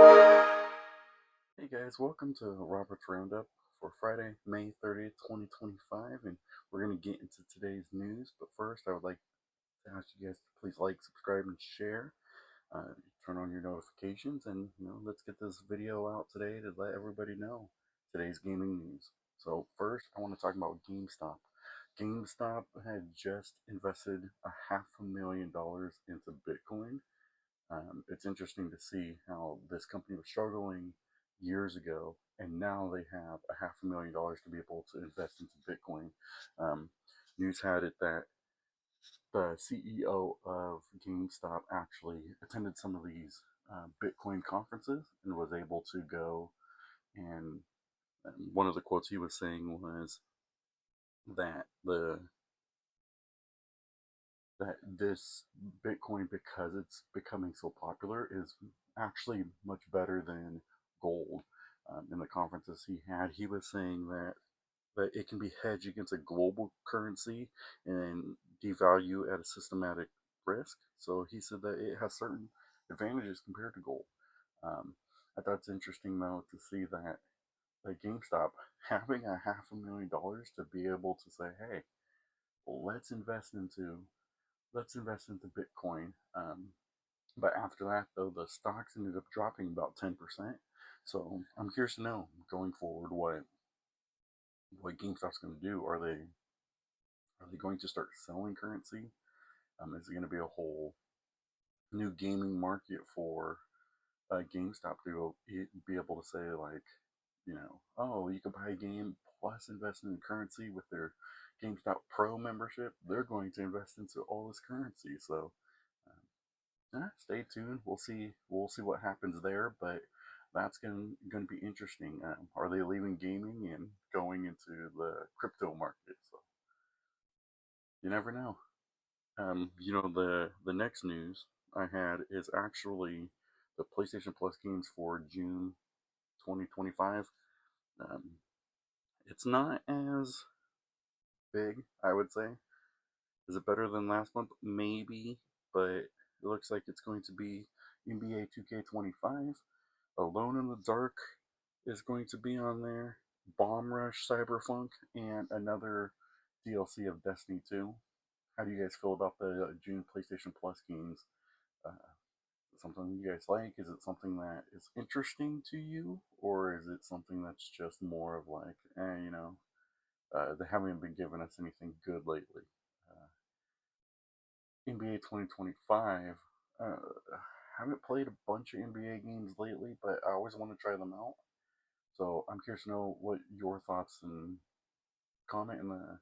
Hey guys, welcome to Robert's Roundup for Friday, May 30th, 2025, and we're going to get into today's news. But first, I would like to ask you guys to please like, subscribe, and share. Turn on your notifications, and let's get this video out today to let everybody know today's gaming news. So first, I want to talk about GameStop. GameStop had just invested $500,000 into Bitcoin. It's interesting to see how this company was struggling years ago, and now they have $500,000 to be able to invest into Bitcoin. Um, News had it that the CEO of GameStop actually attended some of these Bitcoin conferences and was able to go. And one of the quotes he was saying was that this Bitcoin, because it's becoming so popular, is actually much better than gold. In the conferences he had, he was saying that it can be hedged against a global currency and devalue at a systematic risk. So he said that it has certain advantages compared to gold. I thought it's interesting though to see that GameStop having $500,000 to be able to say, hey, well, let's invest into Bitcoin. But after that, though, the stocks ended up dropping about 10%. So I'm curious to know going forward what GameStop's going to do. Are they going to start selling currency? Is it going to be a whole new gaming market for GameStop to be able to say like, oh, you can buy a game plus invest in currency with their GameStop Pro membership. They're going to invest into all this currency. So stay tuned. We'll see. We'll see what happens there. But that's going to be interesting. Are they leaving gaming and going into the crypto market? So you never know. The next news I had is actually the PlayStation Plus games for June 2025. Um, it's not as big, I would say. Is it better than last month? Maybe, but it looks like it's going to be NBA 2K25. Alone in the Dark is going to be on there. Bomb Rush Cyberpunk, and another DLC of Destiny 2. How do you guys feel about the June PlayStation Plus games? Uh, is it something you guys like? Is it something that is interesting to you? Or is it something that's just more of like, they haven't been giving us anything good lately? NBA 2025. Uh, haven't played a bunch of NBA games lately, but I always want to try them out. So I'm curious to know what your thoughts and comment in the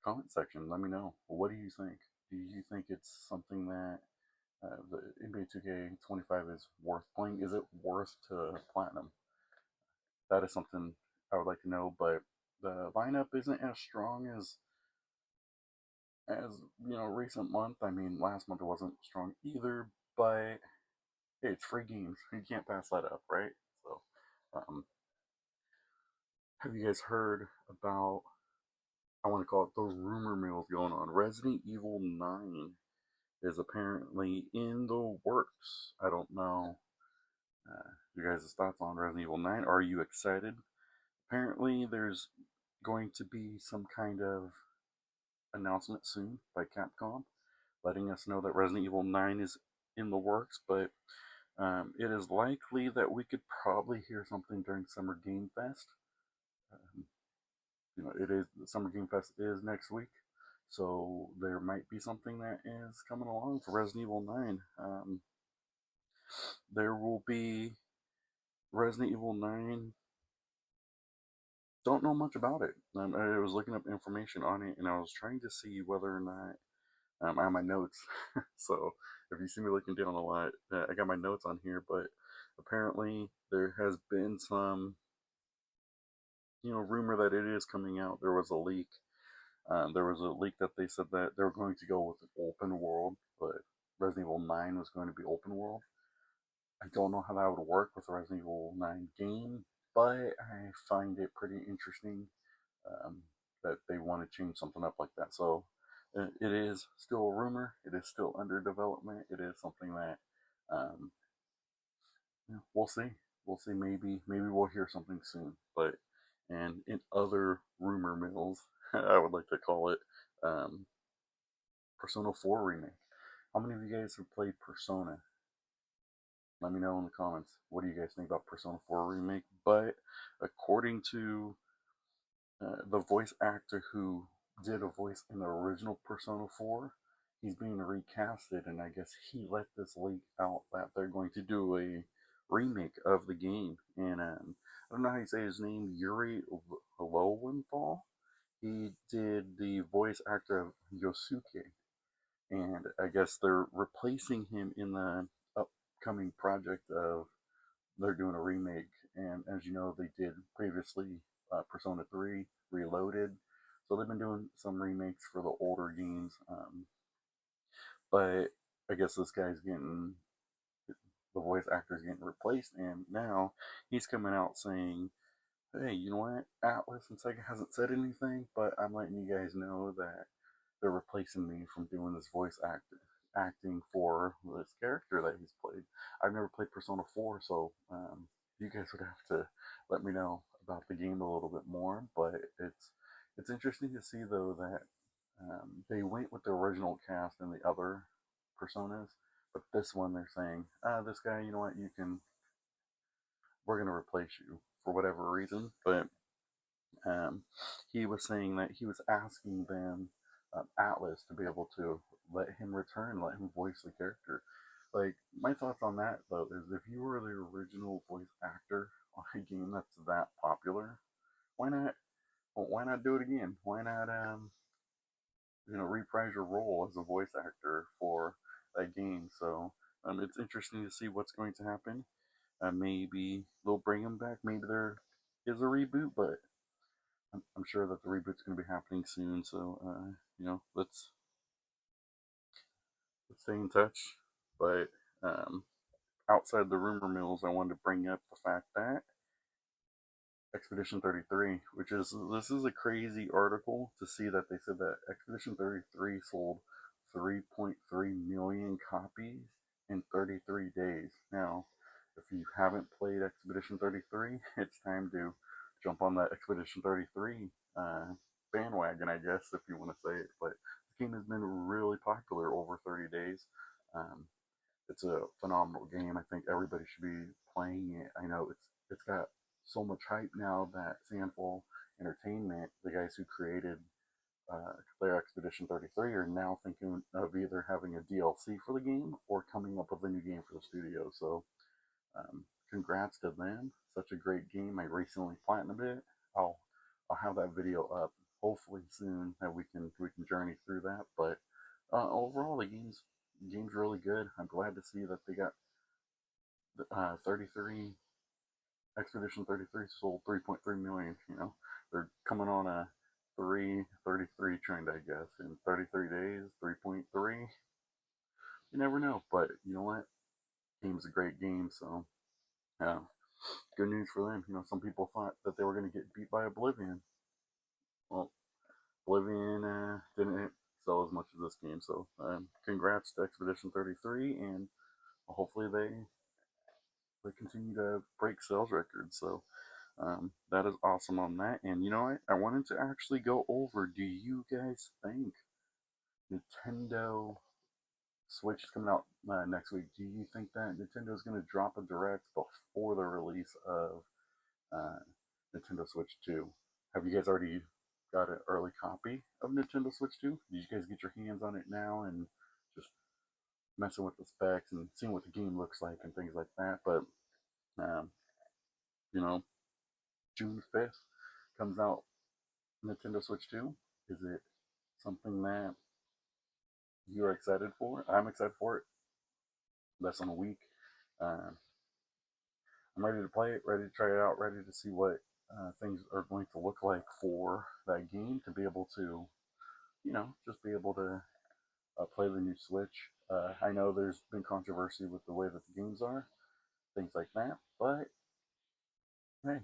comment section. Let me know. What do you think? Do you think it's something that the NBA 2K25 is worth playing? Is it worth to platinum? That is something I would like to know. But the lineup isn't as strong as recent month. I mean, last month it wasn't strong either. But hey, it's free games. You can't pass that up, right? So, um, have you guys heard about? I want to call it the rumor mills going on. Resident Evil 9 is apparently in the works. I don't know your guys' thoughts on Resident Evil 9. Are you excited? Apparently, there's going to be some kind of announcement soon by Capcom letting us know that Resident Evil 9 is in the works, but it is likely that we could probably hear something during Summer Game Fest. Um, it is Summer Game Fest is next week, so there might be something that is coming along for Resident Evil 9. There will be Resident Evil 9. Don't know much about it. I was looking up information on it, and I was trying to see whether or not I have my notes. So if you see me looking down a lot, I got my notes on here. But apparently, there has been some rumor that it is coming out. There was a leak. There was a leak that they said that they were going to go with an open world, but Resident Evil 9 was going to be open world. I don't know how that would work with a Resident Evil 9 game, but I find it pretty interesting um, that they want to change something up like that. So it is still a rumor. It is still under development. It is something that um, Yeah, we'll see. We'll see. Maybe we'll hear something soon. But and in other rumor mills, I would like to call it, um, Persona 4 remake. How many of you guys have played Persona? Let me know in the comments. What do you guys think about Persona 4 remake? But according to the voice actor who did a voice in the original Persona 4, he's being recasted, and I guess he let this leak out that they're going to do a remake of the game. And I don't know how you say his name, Yuri Lowenthal. He did the voice actor of Yosuke, and I guess they're replacing him in the upcoming project of they're doing a remake. And as you know, they did previously Persona 3 Reloaded, so they've been doing some remakes for the older games. But I guess this guy's getting the voice actor's getting replaced, and now he's coming out saying, "Hey, you know what? Atlas and Sega hasn't said anything, but I'm letting you guys know that they're replacing me from doing this acting for this character that he's played." I've never played Persona 4, so you guys would have to let me know about the game a little bit more. But it's interesting to see though that they went with the original cast and the other personas, but this one they're saying, this guy, you know what, we're gonna replace you for whatever reason. But um, he was saying that he was asking them, Atlas, to be able to let him return, let him voice the character. Like, my thoughts on that though is if you were the original voice actor on a game that's that popular, why not? Well, why not do it again? Why not, reprise your role as a voice actor for that game? So it's interesting to see what's going to happen. Maybe they'll bring him back. Maybe there is a reboot, but I'm sure that the reboot's going to be happening soon. So let's stay in touch. But um, outside the rumor mills, I wanted to bring up the fact that Expedition 33, which is this is a crazy article to see that they said that Expedition 33 sold 3.3 million copies in 33 days. Now, if you haven't played Expedition 33, it's time to jump on that Expedition 33 bandwagon, I guess, if you want to say it. But this game has been really popular over 30 days. Um, it's a phenomenal game. I think everybody should be playing it. I know it's got so much hype now that Sandfall Entertainment, the guys who created their Expedition 33, are now thinking of either having a DLC for the game or coming up with a new game for the studio. So, congrats to them. Such a great game. I recently platinumed it. I'll I'll have that video up hopefully soon that we can journey through that. But overall, the game's really good. I'm glad to see that they got 33 Expedition 33 sold 3.3 million. They're coming on a 333 trend, I guess, in 33 days. 3.3. You never know, but you know what? Game's a great game, so uh, good news for them. Some people thought that they were going to get beat by Oblivion. Well, Oblivion didn't sell as much as this game, so congrats to Expedition 33, and hopefully they continue to break sales records. So that is awesome on that. And you know what? I wanted to actually go over. Do you guys think Nintendo Switch is coming out next week? Do you think that Nintendo is going to drop a direct before the release of uh, Nintendo Switch 2? Have you guys already got an early copy of Nintendo Switch 2? Did you guys get your hands on it now and just messing with the specs and seeing what the game looks like and things like that? But um, you know, June 5th comes out Nintendo Switch 2. Is it something that you're excited for? I'm excited for it. Less than a week. Uh, I'm ready to play it, ready to try it out, ready to see what things are going to look like for that game to be able to, just be able to play the new Switch. I know there's been controversy with the way that the games are, things like that, but hey,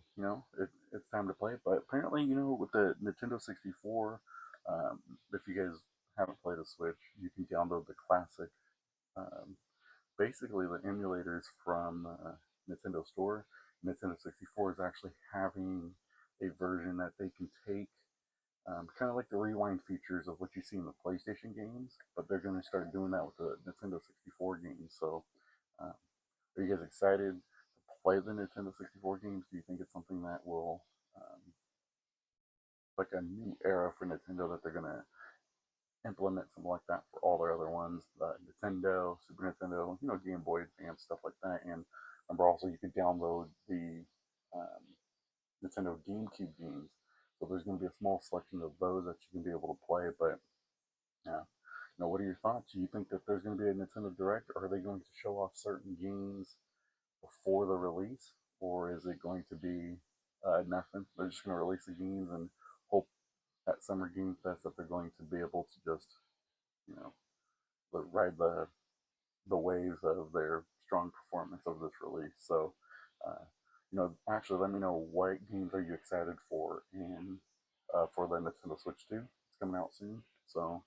it's time to play it. But apparently, with the Nintendo 64, if you guys haven't played a Switch, you can download the classic, um, basically the emulators from Nintendo Store. Nintendo 64 is actually having a version that they can take, kind of like the rewind features of what you see in the PlayStation games, but they're going to start doing that with the Nintendo 64 games. So, um, are you guys excited to play the Nintendo 64 games? Do you think it's something that will, like a new era for Nintendo, that they're going to implement something like that for all their other ones, Nintendo, Super Nintendo, Game Boy Advance, stuff like that. And remember also you could download the um, Nintendo GameCube games. So there's going to be a small selection of those that you can be able to play. But yeah, what are your thoughts? Do you think that there's going to be a Nintendo Direct, or are they going to show off certain games before the release, or is it going to be nothing? They're just going to release the games and hope at Summer Game Fest that they're going to be able to just you know ride the waves of their strong performance of this release. So, actually, let me know what games are you excited for in for the Nintendo Switch 2. It's coming out soon, so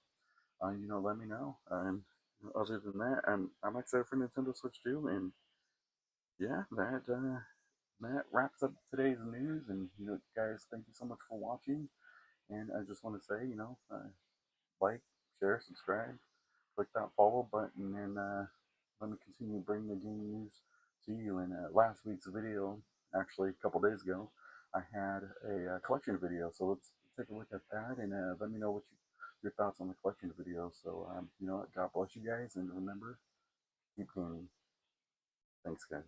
let me know. And other than that, I'm excited for Nintendo Switch 2, and yeah, that wraps up today's news. And guys, thank you so much for watching. And I just want to say, like, share, subscribe, click that follow button, and let me continue bringing the game news to you. In last week's video, actually a couple days ago, I had a collection video. So let's take a look at that, and let me know your thoughts on the collection video. So God bless you guys, and remember, keep gaming. Thanks, guys.